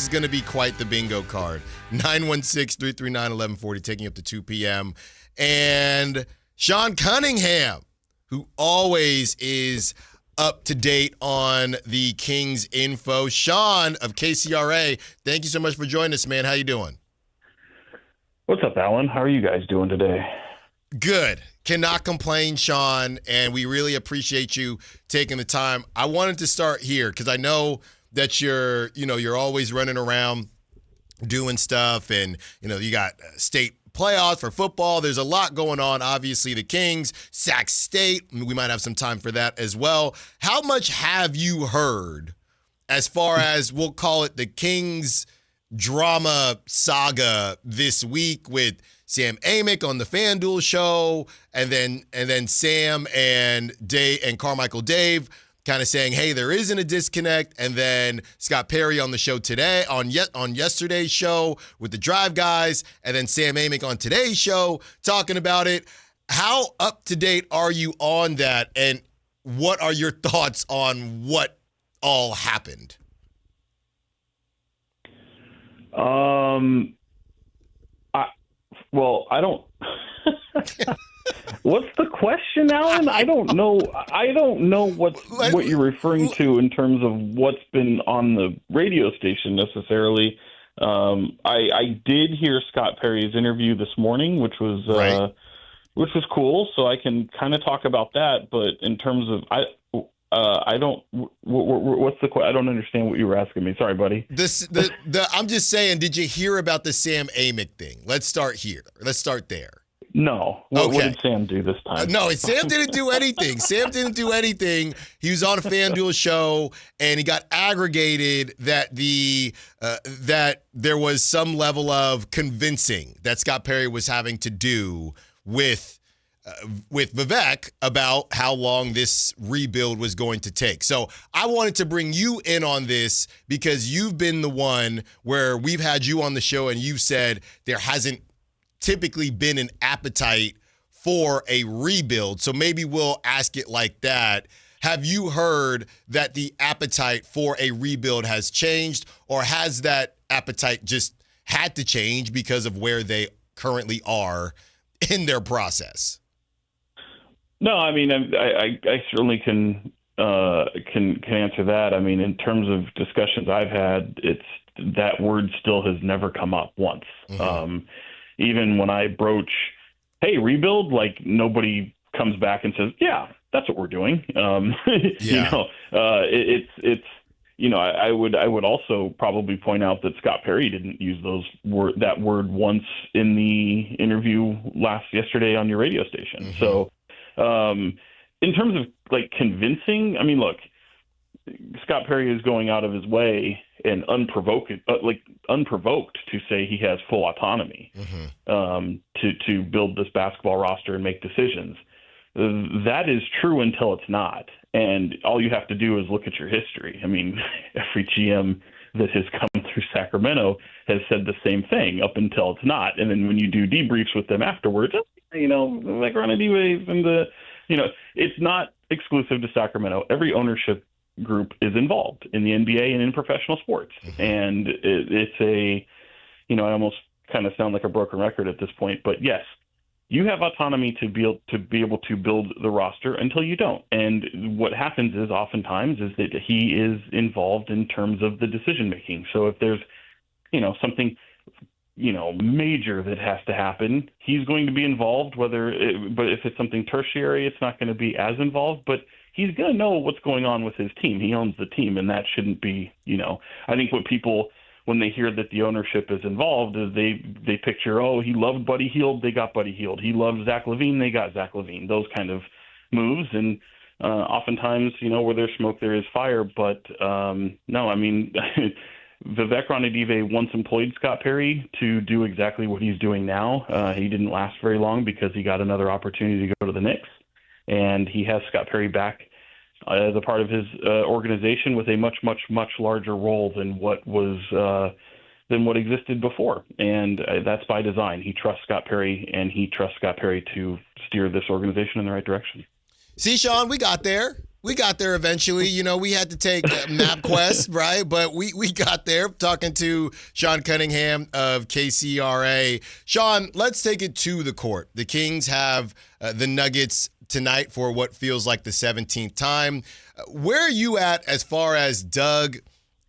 is going to be quite the bingo card. 916-339-1140, taking up to 2 p.m. And Sean Cunningham, who always is up to date on the Kings info. Sean of KCRA, thank you so much for joining us, man. How you doing? What's up, Allen? How are you guys doing today? Good. Cannot complain, Sean, and we really appreciate you taking the time. I wanted to start here because I know that you're always running around doing stuff, and you got state playoffs for football. There's a lot going on. Obviously, the Kings, Sac State. We might have some time for that as well. How much have you heard as far as, we'll call it, the Kings drama saga this week with Sam Amick on the FanDuel show, and then Sam and Dave and Carmichael Dave kind of saying, hey, there isn't a disconnect, and then Scott Perry on the show today, on yesterday's show with the Drive guys, and then Sam Amick on today's show talking about it. How up to date are you on that, and what are your thoughts on what all happened? I don't. What's the question, Alan? I don't know. I don't know what you're referring to in terms of what's been on the radio station necessarily. I did hear Scott Perry's interview this morning, which was cool. So I can kind of talk about that. But in terms of I don't. What's the? I don't understand what you were asking me. Sorry, buddy. I'm just saying. Did you hear about the Sam Amick thing? Let's start here. Let's start there. No. What did Sam do this time? No, Sam didn't do anything. Sam didn't do anything. He was on a FanDuel show, and he got aggravated that that there was some level of convincing that Scott Perry was having to do with Vivek about how long this rebuild was going to take. So I wanted to bring you in on this because you've been the one where we've had you on the show and you've said there hasn't typically been an appetite for a rebuild. So maybe we'll ask it like that. Have you heard that the appetite for a rebuild has changed, or has that appetite just had to change because of where they currently are in their process? No, I mean, I certainly can answer that. I mean, in terms of discussions I've had, it's that word still has never come up once. Mm-hmm. Even when I broach, hey, rebuild, like nobody comes back and says, yeah, that's what we're doing. Yeah. I would also probably point out that Scott Perry didn't use that word once in the interview yesterday on your radio station. Mm-hmm. So, in terms of like convincing, I mean, look, Scott Perry is going out of his way and unprovoked to say he has full autonomy, mm-hmm. To build this basketball roster and make decisions. That is true until it's not. And all you have to do is look at your history. I mean, every GM that has come through Sacramento has said the same thing up until it's not. And then when you do debriefs with them afterwards, like Ronadive and it's not exclusive to Sacramento. Every ownership group is involved in the NBA and in professional sports. Mm-hmm. And I almost kind of sound like a broken record at this point, but yes, you have autonomy to be able to build the roster until you don't. And what happens is oftentimes is that he is involved in terms of the decision making. So if there's, something, major that has to happen, he's going to be involved, but if it's something tertiary, it's not going to be as involved, but he's going to know what's going on with his team. He owns the team, and that shouldn't be, I think what people, when they hear that the ownership is involved, is they picture, oh, he loved Buddy Hield, they got Buddy Hield. He loved Zach LaVine, they got Zach LaVine. Those kind of moves, and oftentimes, where there's smoke, there is fire. But no, I mean, Vivek Ranadive once employed Scott Perry to do exactly what he's doing now. He didn't last very long because he got another opportunity to go to the Knicks, and he has Scott Perry back as a part of his organization with a much, much, much larger role than what existed before. And that's by design. He trusts Scott Perry, and he trusts Scott Perry to steer this organization in the right direction. See, Sean, we got there. We got there eventually. You know, we had to take MapQuest, right? But we got there talking to Sean Cunningham of KCRA. Sean, let's take it to the court. The Kings have the Nuggets tonight for what feels like the 17th time. Where are you at as far as Doug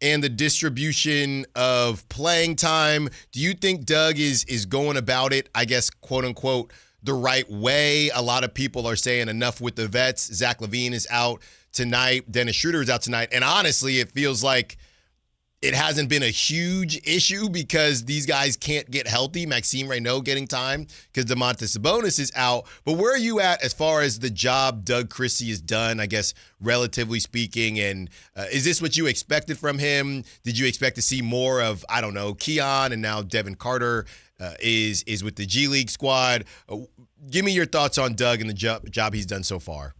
and the distribution of playing time? Do you think Doug is going about it, I guess, quote unquote, the right way? A lot of people are saying enough with the vets. Zach LaVine is out tonight. Dennis Schroeder is out tonight. And honestly, it feels like it hasn't been a huge issue because these guys can't get healthy. Maxime Reynaud getting time because Domantas Sabonis is out. But where are you at as far as the job Doug Christie has done, I guess, relatively speaking? And is this what you expected from him? Did you expect to see more of, I don't know, Keon, and now Devin Carter is with the G League squad? Give me your thoughts on Doug and the job he's done so far.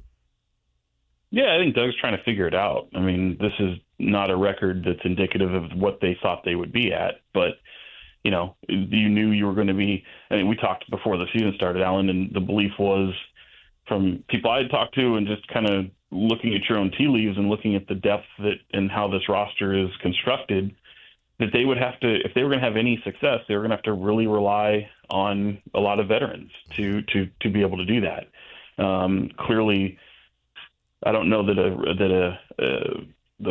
Yeah, I think Doug's trying to figure it out. I mean, this is not a record that's indicative of what they thought they would be at, but you know, you knew you were going to be. I mean, we talked before the season started, Allen, and the belief was from people I had talked to, and just kind of looking at your own tea leaves and looking at the depth and how this roster is constructed, that they would have to, if they were going to have any success, they were going to have to really rely on a lot of veterans to be able to do that. Clearly, I don't know that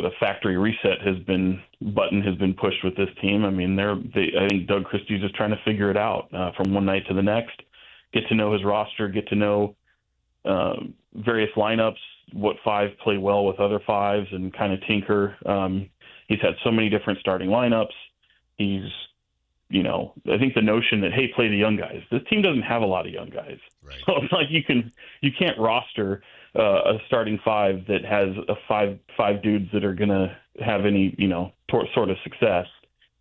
a factory reset has been pushed with this team. I mean, I think Doug Christie's just trying to figure it out from one night to the next, get to know his roster, get to know various lineups, what five play well with other fives, and kind of tinker. He's had so many different starting lineups. He's, I think the notion that, hey, play the young guys. This team doesn't have a lot of young guys. Right. So it's like you can't roster a starting five that has five dudes that are going to have any, sort of success.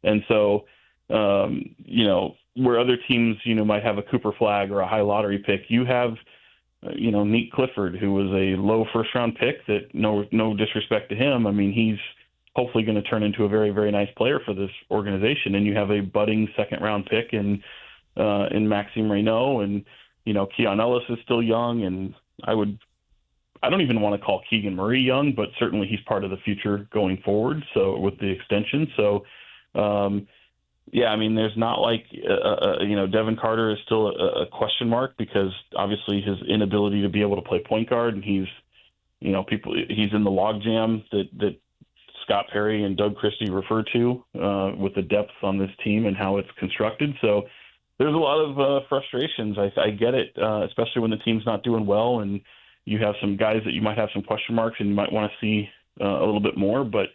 And so, where other teams, might have a Cooper Flag or a high lottery pick, you have, Nate Clifford, who was a low first round pick that no disrespect to him. I mean, he's hopefully going to turn into a very, very nice player for this organization. And you have a budding second round pick in Maxime Reynaud, and, Keon Ellis is still young, and I don't even want to call Keegan Murray young, but certainly he's part of the future going forward. So with the extension, I mean, there's not like, Devin Carter is still a question mark because obviously his inability to be able to play point guard, and he's in the logjam that Scott Perry and Doug Christie refer to with the depth on this team and how it's constructed. So there's a lot of frustrations. I get it, especially when the team's not doing well and you have some guys that you might have some question marks and you might want to see a little bit more, but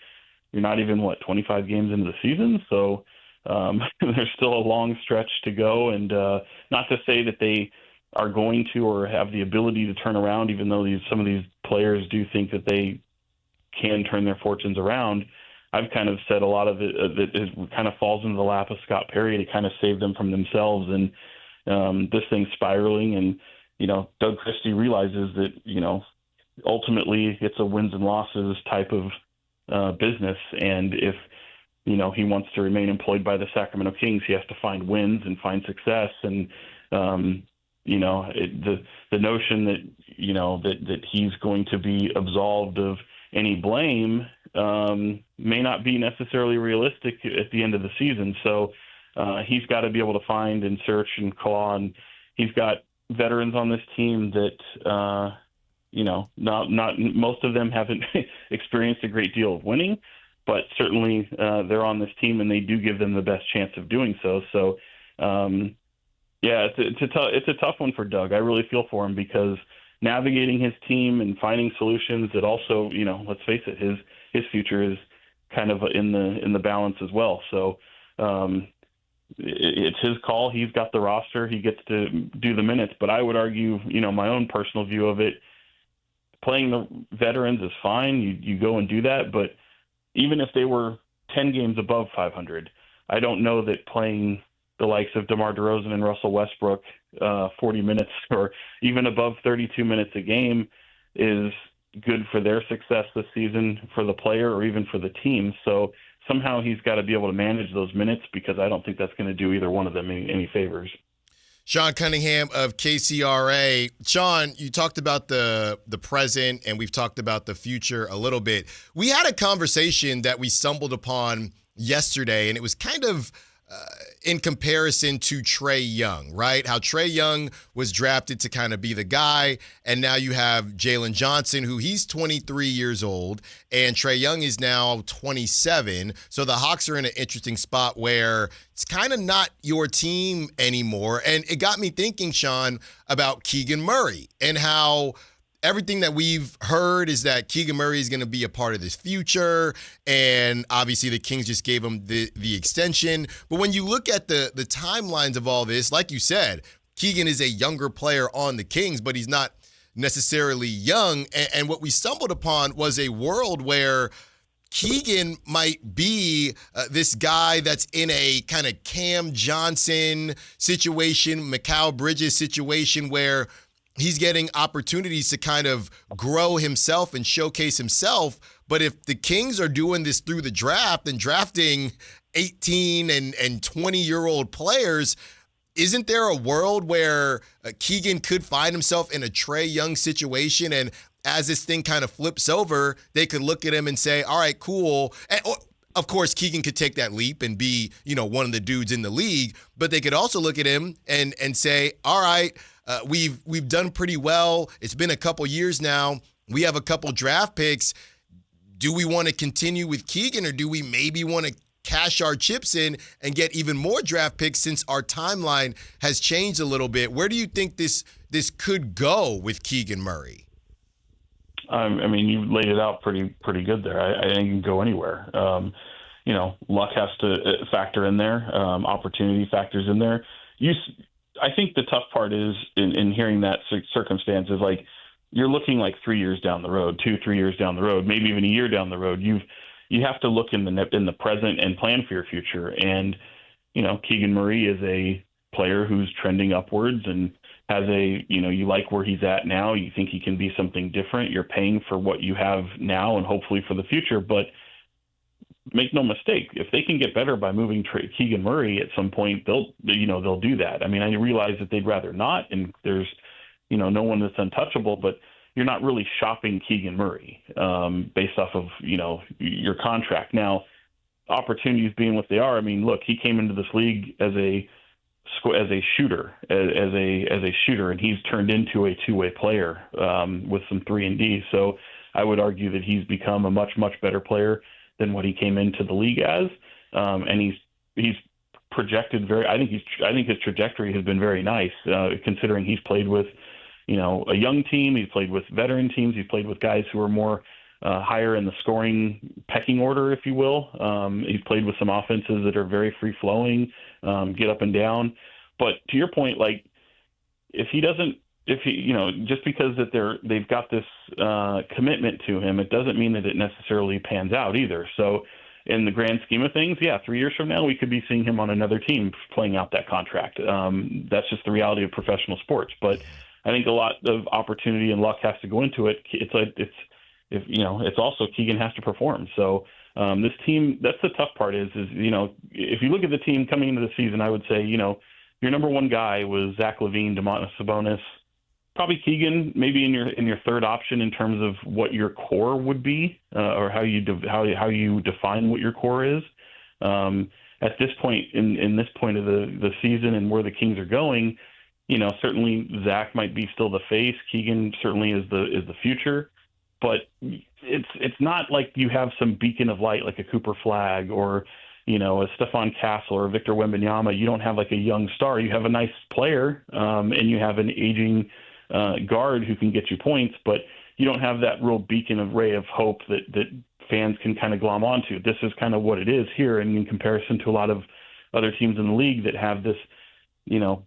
you're not even, 25 games into the season. So there's still a long stretch to go. And not to say that they are going to or have the ability to turn around, even though some of these players do think that they can turn their fortunes around. I've kind of said a lot of it that kind of falls into the lap of Scott Perry to kind of save them from themselves. And this thing's spiraling, and Doug Christie realizes that, ultimately it's a wins and losses type of business. And if, he wants to remain employed by the Sacramento Kings, he has to find wins and find success. And, the notion that, that he's going to be absolved of any blame may not be necessarily realistic at the end of the season. So he's got to be able to find and search and claw, and he's got veterans on this team that, not most of them haven't experienced a great deal of winning, but certainly they're on this team and they do give them the best chance of doing so. So, it's a tough one for Doug. I really feel for him because navigating his team and finding solutions that also, let's face it, his future is kind of in the balance as well. So, it's his call. He's got the roster. He gets to do the minutes. But I would argue, my own personal view of it, playing the veterans is fine. You go and do that. But even if they were 10 games above 500, I don't know that playing the likes of DeMar DeRozan and Russell Westbrook 40 minutes or even above 32 minutes a game is good for their success this season, for the player or even for the team. So somehow he's got to be able to manage those minutes because I don't think that's going to do either one of them any favors. Sean Cunningham of KCRA. Sean, you talked about the present, and we've talked about the future a little bit. We had a conversation that we stumbled upon yesterday, and it was kind of in comparison to Trae Young, right? How Trae Young was drafted to kind of be the guy, and now you have Jalen Johnson, who he's 23 years old, and Trae Young is now 27. So the Hawks are in an interesting spot where it's kind of not your team anymore. And it got me thinking, Sean, about Keegan Murray and how everything that we've heard is that Keegan Murray is going to be a part of this future, and obviously the Kings just gave him the extension. But when you look at the timelines of all this, like you said, Keegan is a younger player on the Kings, but he's not necessarily young. And what we stumbled upon was a world where Keegan might be this guy that's in a kind of Cam Johnson situation, Mikal Bridges situation, where he's getting opportunities to kind of grow himself and showcase himself. But if the Kings are doing this through the draft and drafting 18 and 20-year-old players, isn't there a world where Keegan could find himself in a Trae Young situation, and as this thing kind of flips over, they could look at him and say, all right, cool. And, of course, Keegan could take that leap and be, one of the dudes in the league, but they could also look at him and say, all right, we've done pretty well. It's been a couple years now. We have a couple draft picks. Do we want to continue with Keegan, or do we maybe want to cash our chips in and get even more draft picks since our timeline has changed a little bit? Where do you think this could go with Keegan Murray? I mean, you laid it out pretty good there. I think it can go anywhere. Luck has to factor in there. Opportunity factors in there. I think the tough part is in hearing that circumstance is like you're looking like 3 years down the road, 2-3 years down the road, maybe even a year down the road. You have to look in the present and plan for your future. And Keegan Murray is a player who's trending upwards and has you like where he's at now. You think he can be something different. You're paying for what you have now and hopefully for the future. But make no mistake, if they can get better by moving Keegan Murray at some point, they'll do that. I mean, I realize that they'd rather not, and there's, no one that's untouchable, but you're not really shopping Keegan Murray based off of, your contract. Now, opportunities being what they are, I mean, look, he came into this league as a shooter, as a shooter, and he's turned into a two-way player with some 3-and-D. So I would argue that he's become a much, much better player than what he came into the league as, and he's projected very. I think his trajectory has been very nice, considering he's played with, a young team. He's played with veteran teams. He's played with guys who are more higher in the scoring pecking order, if you will. He's played with some offenses that are very free flowing, get up and down. But to your point, like if he, just because that they've got this commitment to him, it doesn't mean that it necessarily pans out either. So in the grand scheme of things, 3 years from now, we could be seeing him on another team playing out that contract. That's just the reality of professional sports. But I think a lot of opportunity and luck has to go into it. It's also Keegan has to perform. So this team, that's the tough part is if you look at the team coming into the season, I would say, your number one guy was Zach LaVine, Domantas Sabonis, probably Keegan, maybe in your third option in terms of what your core would be, or how you define what your core is. At this point in this point of the season and where the Kings are going, certainly Zach might be still the face. Keegan certainly is the future, but it's not like you have some beacon of light like a Cooper Flagg or a Stephon Castle or Victor Wembanyama. You don't have like a young star. You have a nice player, and you have an aging guard who can get you points, but you don't have that real beacon of ray of hope that fans can kind of glom onto. This is kind of what it is here, and in comparison to a lot of other teams in the league that have this,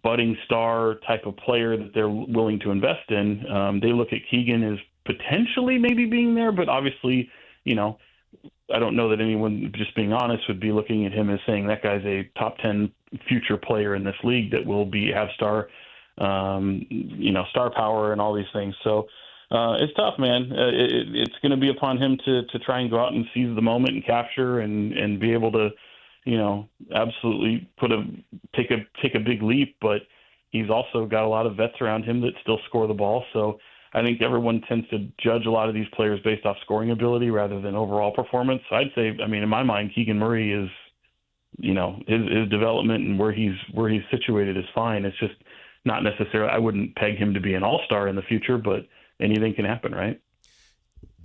budding star type of player that they're willing to invest in, they look at Keegan as potentially maybe being there, but obviously, I don't know that anyone, just being honest, would be looking at him as saying that guy's a top 10 future player in this league that will have star power and all these things. So it's tough, man. It's going to be upon him to try and go out and seize the moment and capture and be able to, absolutely take a big leap. But he's also got a lot of vets around him that still score the ball. So I think everyone tends to judge a lot of these players based off scoring ability rather than overall performance. I'd say, I mean, in my mind, Keegan Murray is, his development and where he's situated is fine. It's just not necessarily, I wouldn't peg him to be an all-star in the future, but anything can happen, right?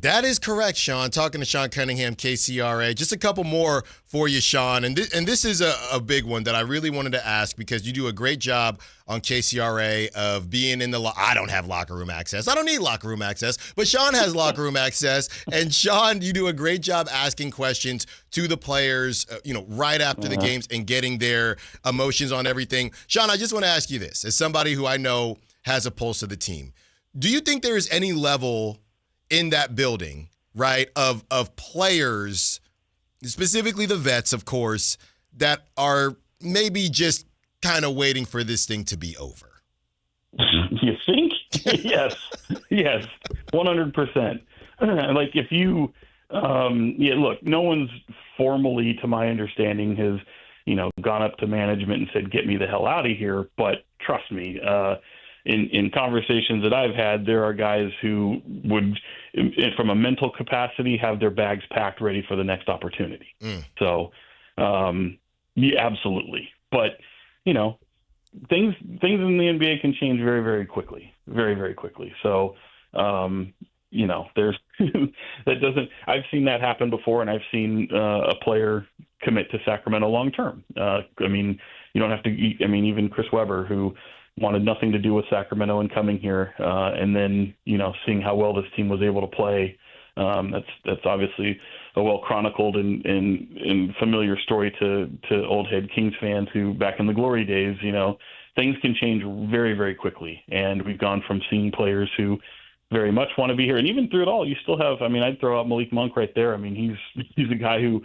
That is correct, Sean. Talking to Sean Cunningham, KCRA. Just a couple more for you, Sean. And this is a big one that I really wanted to ask because you do a great job on KCRA of being in the I don't have locker room access. I don't need locker room access, but Sean has locker room access. And Sean, you do a great job asking questions to the players, right after the games and getting their emotions on everything. Sean, I just want to ask you this. As somebody who I know has a pulse of the team, do you think there is any level in that building, right, of players, specifically the vets, of course, that are maybe just kind of waiting for this thing to be over? You think? Yes, 100%. Like if you, look, no one's formally, to my understanding, has, gone up to management and said, get me the hell out of here. But trust me, in conversations that I've had, there are guys who would, from a mental capacity, have their bags packed ready for the next opportunity. So, yeah, absolutely. But, things in the NBA can change very, very quickly, very, very quickly. So, there's that doesn't. I've seen that happen before, and I've seen a player commit to Sacramento long term. You don't have to. Even Chris Webber, who wanted nothing to do with Sacramento and coming here, and then seeing how well this team was able to play. That's obviously a well chronicled and familiar story to old head Kings fans who, back in the glory days, things can change very, very quickly. And we've gone from seeing players who very much want to be here, and even through it all, you still have. I'd throw out Malik Monk right there. He's a guy who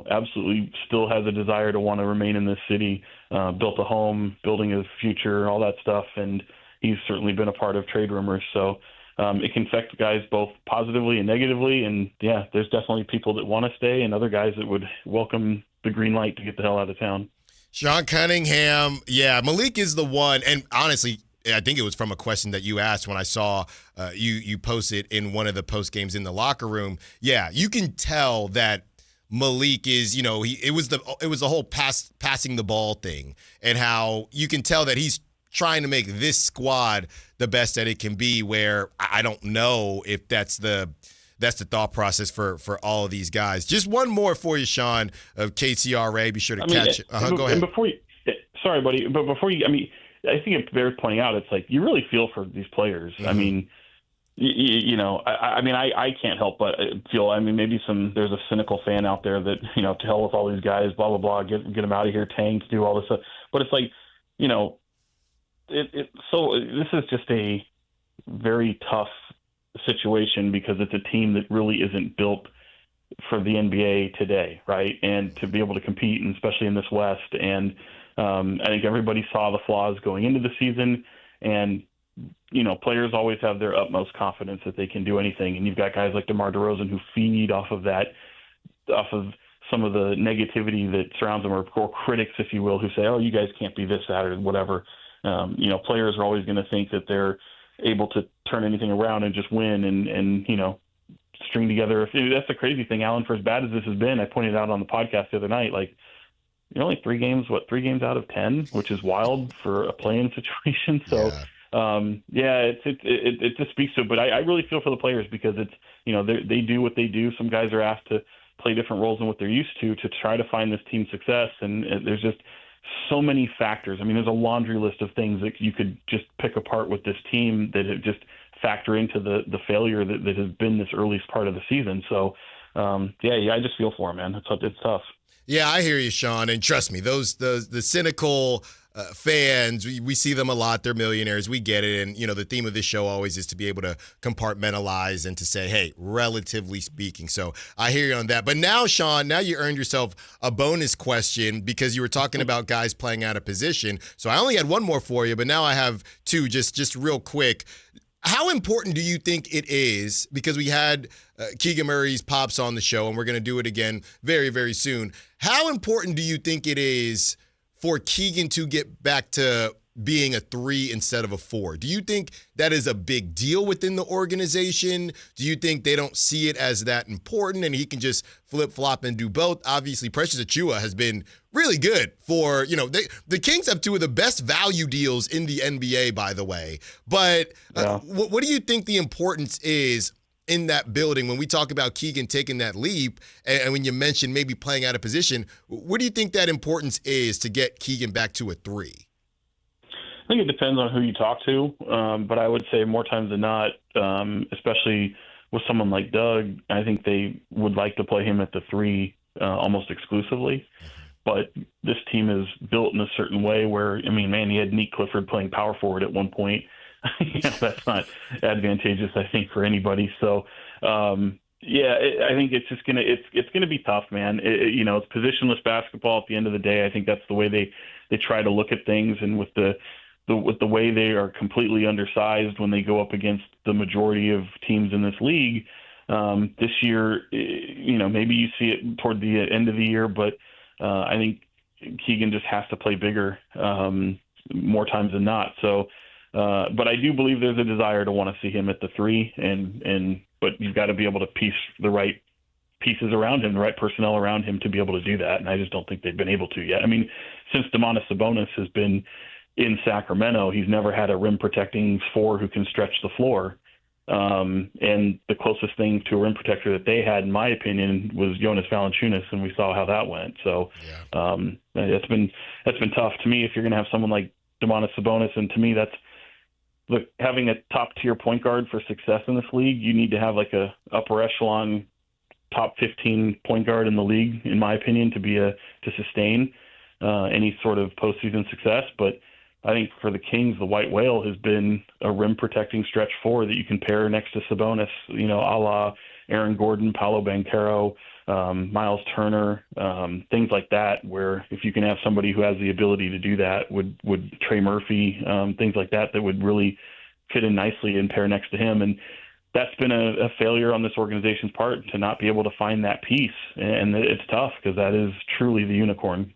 absolutely still has a desire to want to remain in this city, built a home, building his future, all that stuff. And he's certainly been a part of trade rumors. So it can affect guys both positively and negatively. And yeah, there's definitely people that want to stay and other guys that would welcome the green light to get the hell out of town. Sean Cunningham. Yeah, Malik is the one. And honestly, I think it was from a question that you asked when I saw you posted in one of the post games in the locker room. Yeah, you can tell that Malik is, it was the whole passing the ball thing, and how you can tell that he's trying to make this squad the best that it can be, where I don't know if that's the thought process for all of these guys. Just one more for you, Sean, of KCRA. Be sure to catch it. Go ahead. Sorry, buddy, but before you, I think it bears pointing out, it's like you really feel for these players. Mm-hmm. I can't help but feel, maybe there's a cynical fan out there that, to hell with all these guys, blah, blah, blah, get them out of here, tanks, do all this stuff. But it's like, so this is just a very tough situation because it's a team that really isn't built for the NBA today, right? And to be able to compete, and especially in this West. And I think everybody saw the flaws going into the season, and players always have their utmost confidence that they can do anything. And you've got guys like DeMar DeRozan who feed off of some of the negativity that surrounds them, or critics, if you will, who say, oh, you guys can't be this, that, or whatever. Players are always going to think that they're able to turn anything around and just win and string together. That's the crazy thing, Allen, for as bad as this has been, I pointed out on the podcast the other night, only 3 games out of 10, which is wild for a play-in situation. So, it just speaks to it. But I really feel for the players because it's, they do what they do. Some guys are asked to play different roles than what they're used to try to find this team success. And there's just so many factors. There's a laundry list of things that you could just pick apart with this team that just factor into the failure that has been this earliest part of the season. So, I just feel for them, man. It's tough. Yeah, I hear you, Sean. And trust me, the cynical fans, we see them a lot. They're millionaires. We get it. And, the theme of this show always is to be able to compartmentalize and to say, hey, relatively speaking. So I hear you on that. But now, Sean, you earned yourself a bonus question because you were talking about guys playing out of position. So I only had one more for you, but now I have 2 just real quick. How important do you think it is, because we had Keegan Murray's Pops on the show, and we're going to do it again very, very soon. How important do you think it is for Keegan to get back to being a 3 instead of a 4. Do you think that is a big deal within the organization? Do you think they don't see it as that important and he can just flip-flop and do both? Obviously, Precious Achiuwa has been really good for, the Kings have two of the best value deals in the NBA, by the way. But what do you think the importance is in that building when we talk about Keegan taking that leap, and when you mention maybe playing out of position, what do you think that importance is to get Keegan back to a 3? I think it depends on who you talk to, but I would say more times than not, especially with someone like Doug, I think they would like to play him at the 3 almost exclusively. But this team is built in a certain way where, he had Nick Clifford playing power forward at one point. That's not advantageous, I think, for anybody. So, I think it's just it's gonna be tough, man. It's positionless basketball at the end of the day. I think that's the way they try to look at things, and with the way they are completely undersized when they go up against the majority of teams in this league. This year, maybe you see it toward the end of the year, but I think Keegan just has to play bigger more times than not. So. But I do believe there's a desire to want to see him at the 3, but you've got to be able to piece the right pieces around him, the right personnel around him to be able to do that. And I just don't think they've been able to yet. Since Domantas Sabonis has been in Sacramento, he's never had a rim protecting 4 who can stretch the floor. And the closest thing to a rim protector that they had, in my opinion, was Jonas Valanciunas, and we saw how that went. So that's been tough to me. If you're going to have someone like Domantas Sabonis, and to me look, having a top-tier point guard for success in this league, you need to have like a upper echelon top 15 point guard in the league, in my opinion, to sustain any sort of postseason success. But I think for the Kings, the white whale has been a rim-protecting stretch 4 that you can pair next to Sabonis, a la Aaron Gordon, Paolo Banchero, Miles Turner, things like that, where if you can have somebody who has the ability to do that, would Trey Murphy, things like that would really fit in nicely and pair next to him. And that's been a failure on this organization's part to not be able to find that piece. And it's tough because that is truly the unicorn.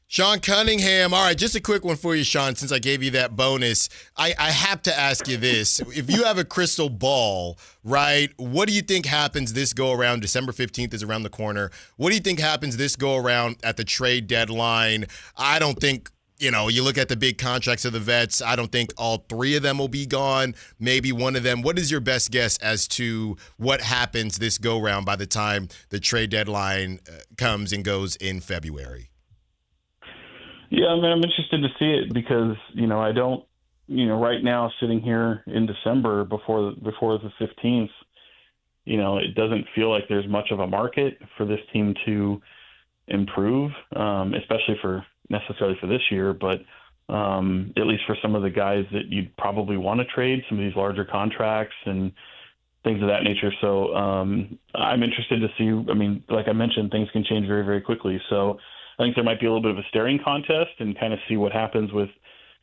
Sean Cunningham. All right, just a quick one for you, Sean, since I gave you that bonus. I have to ask you this. If you have a crystal ball, right, what do you think happens this go-around? December 15th is around the corner. What do you think happens this go-around at the trade deadline? I don't think, you look at the big contracts of the vets, I don't think all 3 of them will be gone, maybe one of them. What is your best guess as to what happens this go-around by the time the trade deadline comes and goes in February? Yeah, I'm interested to see it because, I don't, right now sitting here in December before the 15th, it doesn't feel like there's much of a market for this team to improve, especially necessarily for this year, but at least for some of the guys that you'd probably want to trade, some of these larger contracts and things of that nature. So I'm interested to see, like I mentioned, things can change very, very quickly. So I think there might be a little bit of a staring contest and kind of see what happens with,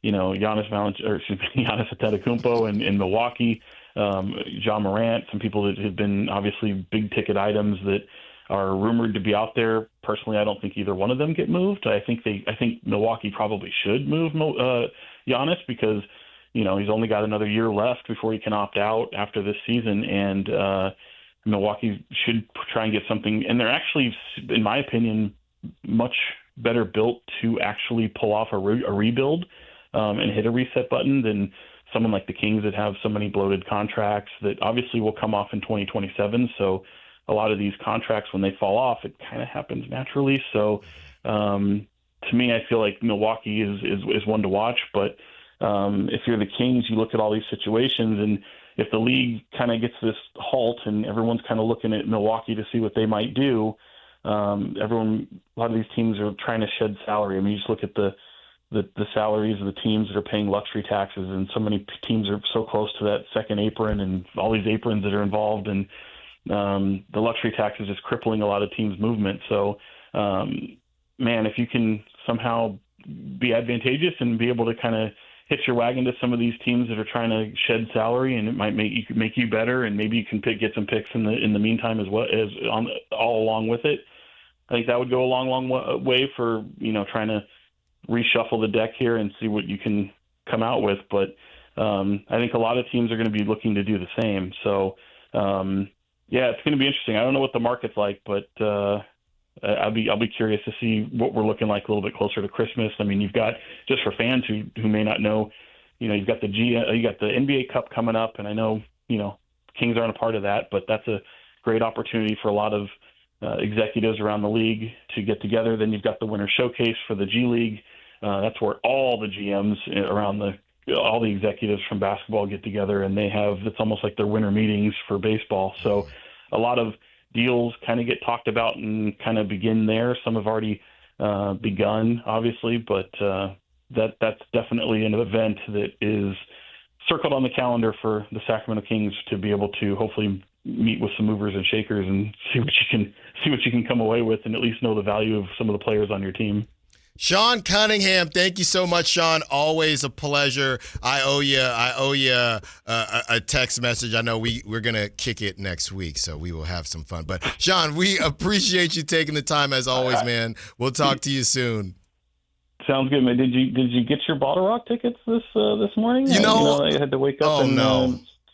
Giannis Antetokounmpo in Milwaukee, Ja Morant, some people that have been obviously big ticket items that are rumored to be out there. Personally, I don't think either one of them get moved. I think Milwaukee probably should move Giannis because, he's only got another year left before he can opt out after this season, and Milwaukee should try and get something. And they're actually, in my opinion, much better built to actually pull off a rebuild and hit a reset button than someone like the Kings that have so many bloated contracts that obviously will come off in 2027. So a lot of these contracts, when they fall off, it kind of happens naturally. So to me, I feel like Milwaukee is one to watch. But if you're the Kings, you look at all these situations, and if the league kind of gets this halt and everyone's kind of looking at Milwaukee to see what they might do, a lot of these teams are trying to shed salary. You just look at the salaries of the teams that are paying luxury taxes, and so many teams are so close to that second apron and all these aprons that are involved, and the luxury tax is just crippling a lot of teams' movement. So, if you can somehow be advantageous and be able to kind of hitch your wagon to some of these teams that are trying to shed salary, and it might make you better, and maybe you can get some picks in the meantime as well as all along with it. I think that would go a long way for trying to reshuffle the deck here and see what you can come out with. But I think a lot of teams are going to be looking to do the same. So, it's going to be interesting. I don't know what the market's like, but I'll be curious to see what we're looking like a little bit closer to Christmas. I mean, you've got, just for fans who may not know, you've got the NBA Cup coming up, and I know, Kings aren't a part of that, but that's a great opportunity for a lot of executives around the league to get together. Then you've got the Winter Showcase for the G League. That's where all the GMs around all the executives from basketball get together, and it's almost like their winter meetings for baseball. So a lot of deals kind of get talked about and kind of begin there. Some have already begun, obviously, but that's definitely an event that is circled on the calendar for the Sacramento Kings to be able to hopefully meet with some movers and shakers and see what you can come away with, and at least know the value of some of the players on your team. Sean Cunningham, thank you so much, Sean. Always a pleasure. I owe you a text message. I know we're gonna kick it next week, so we will have some fun. But Sean, we appreciate you taking the time as always, man. We'll talk to you soon. Sounds good, man. Did you get your Bottle Rock tickets this morning? I had to wake up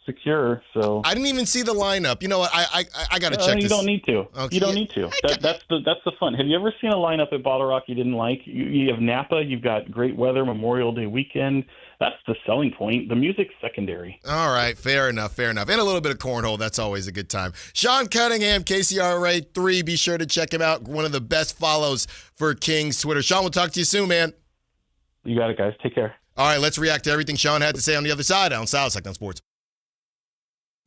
secure. So I didn't even see the lineup. You know what? I got to check this. You don't need to. Okay. You don't need to. That's the fun. Have you ever seen a lineup at Bottle Rock you didn't like? You have Napa. You've got great weather, Memorial Day weekend. That's the selling point. The music's secondary. All right, fair enough. And a little bit of cornhole. That's always a good time. Sean Cunningham, KCRA 3. Be sure to check him out. One of the best follows for Kings Twitter. Sean, we'll talk to you soon, man. You got it, guys. Take care. All right, let's react to everything Sean had to say on the other side. Allen Stiles, Sactown Sports.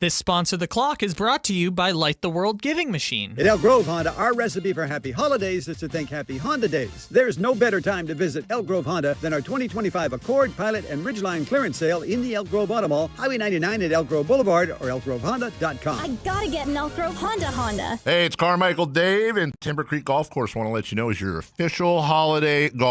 This Sponsor the Clock is brought to you by Light the World Giving Machine. At El Grove Honda, our recipe for happy holidays is to think happy Honda days. There's no better time to visit El Grove Honda than our 2025 Accord, Pilot, and Ridgeline clearance sale in the El Grove Auto Mall, Highway 99 at El Grove Boulevard, or elgrovehonda.com. I gotta get an Elk Grove Honda. Hey, it's Carmichael Dave, and Timber Creek Golf Course want to let you know is your official holiday golf